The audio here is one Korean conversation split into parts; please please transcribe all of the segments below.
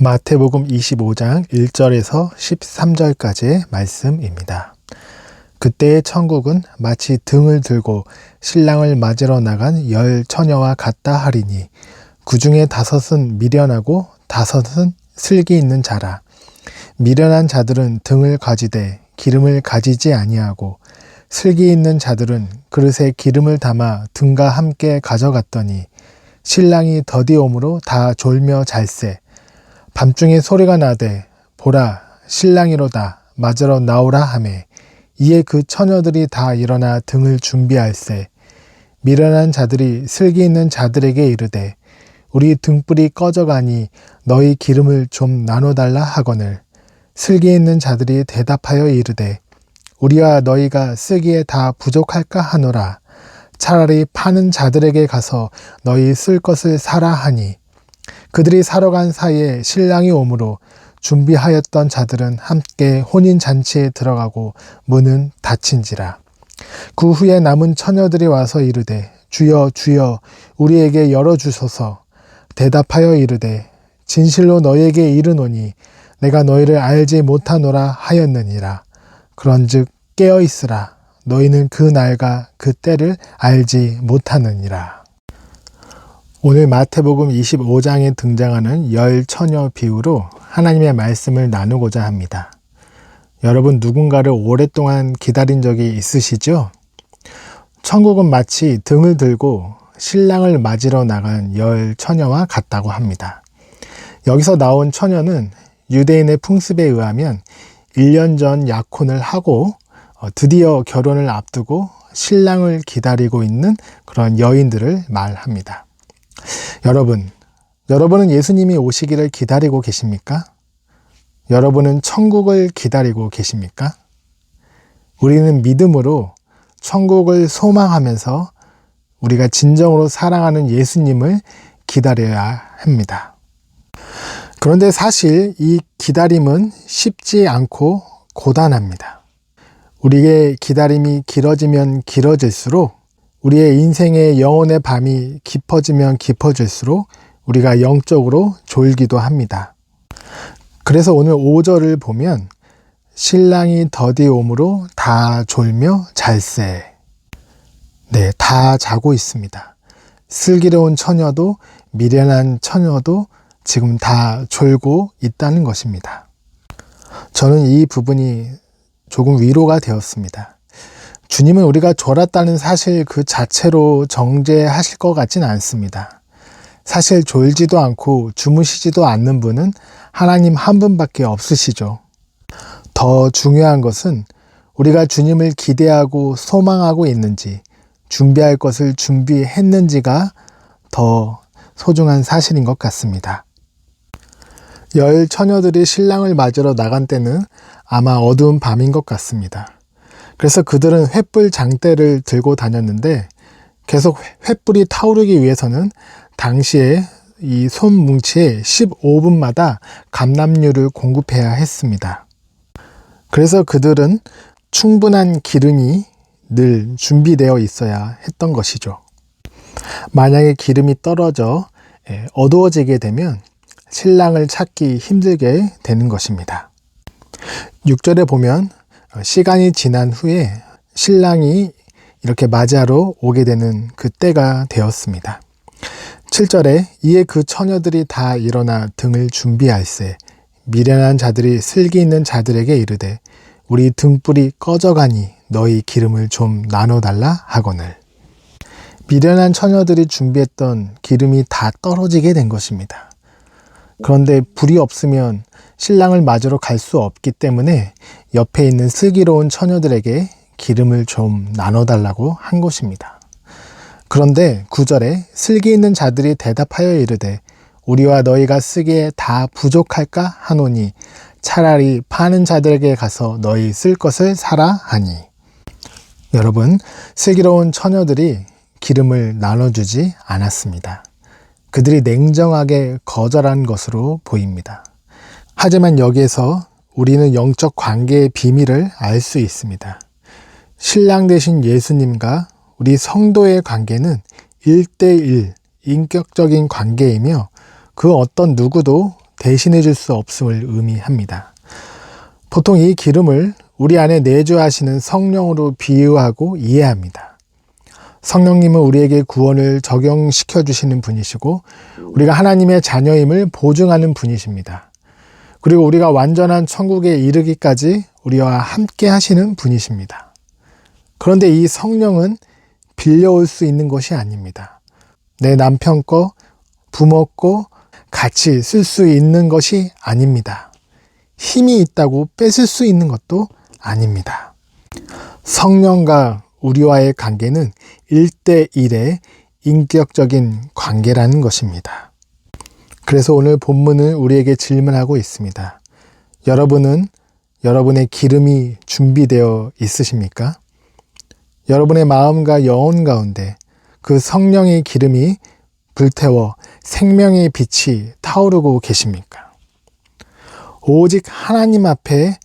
마태복음 25장 1절에서 13절까지의 말씀입니다. 그때의 천국은 마치 등을 들고 신랑을 맞으러 나간 10 처녀와 같다 하리니 그 중에 5은 미련하고 5은 슬기 있는 자라. 미련한 자들은 등을 가지되 기름을 가지지 아니하고 슬기 있는 자들은 그릇에 기름을 담아 등과 함께 가져갔더니 신랑이 더디옴으로 다 졸며 잘세. 밤중에 소리가 나되 보라 신랑이로다 맞으러 나오라 하매 이에 그 처녀들이 다 일어나 등을 준비할세. 미련한 자들이 슬기 있는 자들에게 이르되 우리 등불이 꺼져가니 너희 기름을 좀 나눠달라 하거늘 슬기 있는 자들이 대답하여 이르되 우리와 너희가 쓰기에 다 부족할까 하노라. 차라리 파는 자들에게 가서 너희 쓸 것을 사라 하니 그들이 사러 간 사이에 신랑이 오므로 준비하였던 자들은 함께 혼인잔치에 들어가고 문은 닫힌지라. 그 후에 남은 처녀들이 와서 이르되 주여 주여 우리에게 열어주소서. 대답하여 이르되 진실로 너희에게 이르노니 내가 너희를 알지 못하노라 하였느니라. 그런즉 깨어있으라. 너희는 그 날과 그 때를 알지 못하느니라. 오늘 마태복음 25장에 등장하는 10 처녀 비유로 하나님의 말씀을 나누고자 합니다. 여러분 누군가를 오랫동안 기다린 적이 있으시죠? 천국은 마치 등을 들고 신랑을 맞으러 나간 10 처녀와 같다고 합니다. 여기서 나온 처녀는 유대인의 풍습에 의하면 1년 전 약혼을 하고 드디어 결혼을 앞두고 신랑을 기다리고 있는 그런 여인들을 말합니다. 여러분은 예수님이 오시기를 기다리고 계십니까? 여러분은 천국을 기다리고 계십니까? 우리는 믿음으로 천국을 소망하면서 우리가 진정으로 사랑하는 예수님을 기다려야 합니다. 그런데 사실 이 기다림은 쉽지 않고 고단합니다. 우리의 기다림이 길어지면 길어질수록 우리의 인생의 영혼의 밤이 깊어지면 깊어질수록 우리가 영적으로 졸기도 합니다. 그래서 오늘 5절을 보면 신랑이 더디옴으로 다 졸며 잘세. 네, 다 자고 있습니다. 슬기로운 처녀도 미련한 처녀도 지금 다 졸고 있다는 것입니다. 저는 이 부분이 조금 위로가 되었습니다. 주님은 우리가 졸았다는 사실 그 자체로 정죄하실 것 같진 않습니다. 사실 졸지도 않고 주무시지도 않는 분은 하나님 한 분밖에 없으시죠. 더 중요한 것은 우리가 주님을 기대하고 소망하고 있는지 준비할 것을 준비했는지가 더 소중한 사실인 것 같습니다. 10 처녀들이 신랑을 맞으러 나간 때는 아마 어두운 밤인 것 같습니다. 그래서 그들은 횃불 장대를 들고 다녔는데 계속 횃불이 타오르기 위해서는 당시에 이 손뭉치에 15분마다 감람유를 공급해야 했습니다. 그래서 그들은 충분한 기름이 늘 준비되어 있어야 했던 것이죠. 만약에 기름이 떨어져 어두워지게 되면 신랑을 찾기 힘들게 되는 것입니다. 6절에 보면 시간이 지난 후에 신랑이 이렇게 맞이하러 오게 되는 그 때가 되었습니다. 7절에 이에 그 처녀들이 다 일어나 등을 준비할세. 미련한 자들이 슬기 있는 자들에게 이르되 우리 등불이 꺼져가니 너희 기름을 좀 나눠달라 하거늘. 미련한 처녀들이 준비했던 기름이 다 떨어지게 된 것입니다. 그런데 불이 없으면 신랑을 맞으러 갈 수 없기 때문에 옆에 있는 슬기로운 처녀들에게 기름을 좀 나눠달라고 한 것입니다. 그런데 9절에 슬기 있는 자들이 대답하여 이르되 우리와 너희가 쓰기에 다 부족할까 하노니 차라리 파는 자들에게 가서 너희 쓸 것을 사라 하니. 여러분, 슬기로운 처녀들이 기름을 나눠주지 않았습니다. 그들이 냉정하게 거절한 것으로 보입니다. 하지만 여기에서 우리는 영적 관계의 비밀을 알 수 있습니다. 신랑 되신 예수님과 우리 성도의 관계는 1대1 인격적인 관계이며 그 어떤 누구도 대신해 줄 수 없음을 의미합니다. 보통 이 기름을 우리 안에 내주하시는 성령으로 비유하고 이해합니다. 성령님은 우리에게 구원을 적용시켜 주시는 분이시고 우리가 하나님의 자녀임을 보증하는 분이십니다. 그리고 우리가 완전한 천국에 이르기까지 우리와 함께 하시는 분이십니다. 그런데 이 성령은 빌려올 수 있는 것이 아닙니다. 내 남편 거, 부모 거 같이 쓸 수 있는 것이 아닙니다. 힘이 있다고 뺏을 수 있는 것도 아닙니다. 성령과 우리와의 관계는 1대1의 인격적인 관계라는 것입니다. 그래서 오늘 본문은 우리에게 질문하고 있습니다. 여러분은 여러분의 기름이 준비되어 있으십니까? 여러분의 마음과 영혼 가운데 그 성령의 기름이 불태워 생명의 빛이 타오르고 계십니까? 오직 하나님 앞에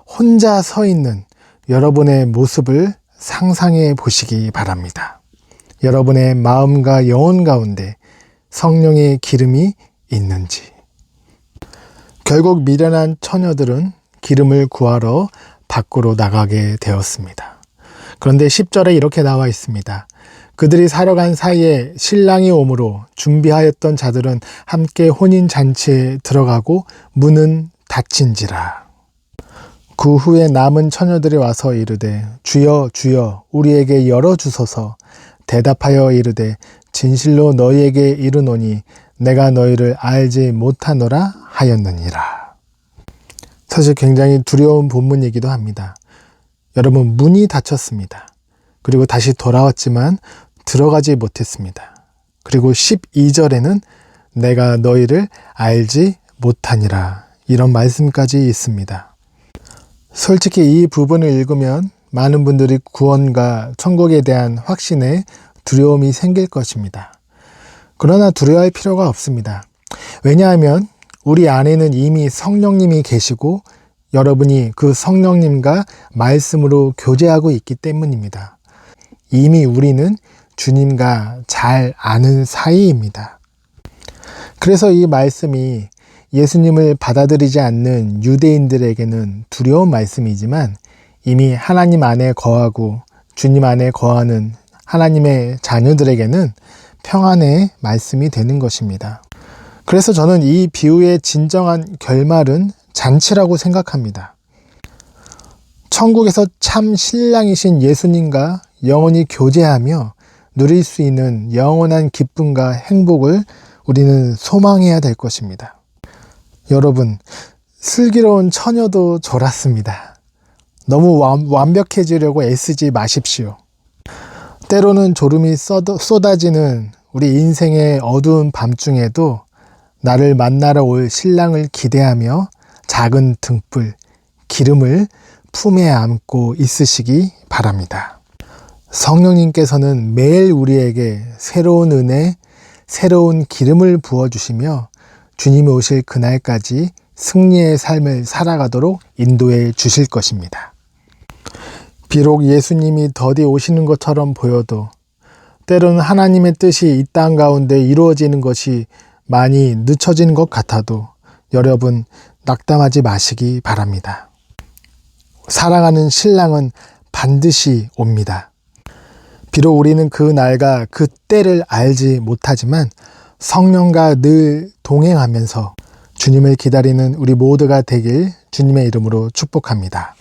혼자 서 있는 여러분의 모습을 상상해 보시기 바랍니다. 여러분의 마음과 영혼 가운데 성령의 기름이 있는지. 결국 미련한 처녀들은 기름을 구하러 밖으로 나가게 되었습니다. 그런데 10절에 이렇게 나와 있습니다. 그들이 사러 간 사이에 신랑이 오므로 준비하였던 자들은 함께 혼인잔치에 들어가고 문은 닫힌지라. 그 후에 남은 처녀들이 와서 이르되 주여 주여 우리에게 열어주소서. 대답하여 이르되 진실로 너희에게 이르노니 내가 너희를 알지 못하노라 하였느니라. 사실 굉장히 두려운 본문이기도 합니다. 여러분, 문이 닫혔습니다. 그리고 다시 돌아왔지만 들어가지 못했습니다. 그리고 12절에는 내가 너희를 알지 못하니라, 이런 말씀까지 있습니다. 솔직히 이 부분을 읽으면 많은 분들이 구원과 천국에 대한 확신에 두려움이 생길 것입니다. 그러나 두려워할 필요가 없습니다. 왜냐하면 우리 안에는 이미 성령님이 계시고 여러분이 그 성령님과 말씀으로 교제하고 있기 때문입니다. 이미 우리는 주님과 잘 아는 사이입니다. 그래서 이 말씀이 예수님을 받아들이지 않는 유대인들에게는 두려운 말씀이지만 이미 하나님 안에 거하고 주님 안에 거하는 하나님의 자녀들에게는 평안의 말씀이 되는 것입니다. 그래서 저는 이 비유의 진정한 결말은 잔치라고 생각합니다. 천국에서 참 신랑이신 예수님과 영원히 교제하며 누릴 수 있는 영원한 기쁨과 행복을 우리는 소망해야 될 것입니다. 여러분, 슬기로운 처녀도 졸았습니다. 너무 완벽해지려고 애쓰지 마십시오. 때로는 졸음이 쏟아지는 우리 인생의 어두운 밤중에도 나를 만나러 올 신랑을 기대하며 작은 등불, 기름을 품에 안고 있으시기 바랍니다. 성령님께서는 매일 우리에게 새로운 은혜, 새로운 기름을 부어주시며 주님이 오실 그날까지 승리의 삶을 살아가도록 인도해 주실 것입니다. 비록 예수님이 더디 오시는 것처럼 보여도 때로는 하나님의 뜻이 이 땅 가운데 이루어지는 것이 많이 늦춰지는 것 같아도 여러분, 낙담하지 마시기 바랍니다. 사랑하는 신랑은 반드시 옵니다. 비록 우리는 그 날과 그 때를 알지 못하지만 성령과 늘 동행하면서 주님을 기다리는 우리 모두가 되길 주님의 이름으로 축복합니다.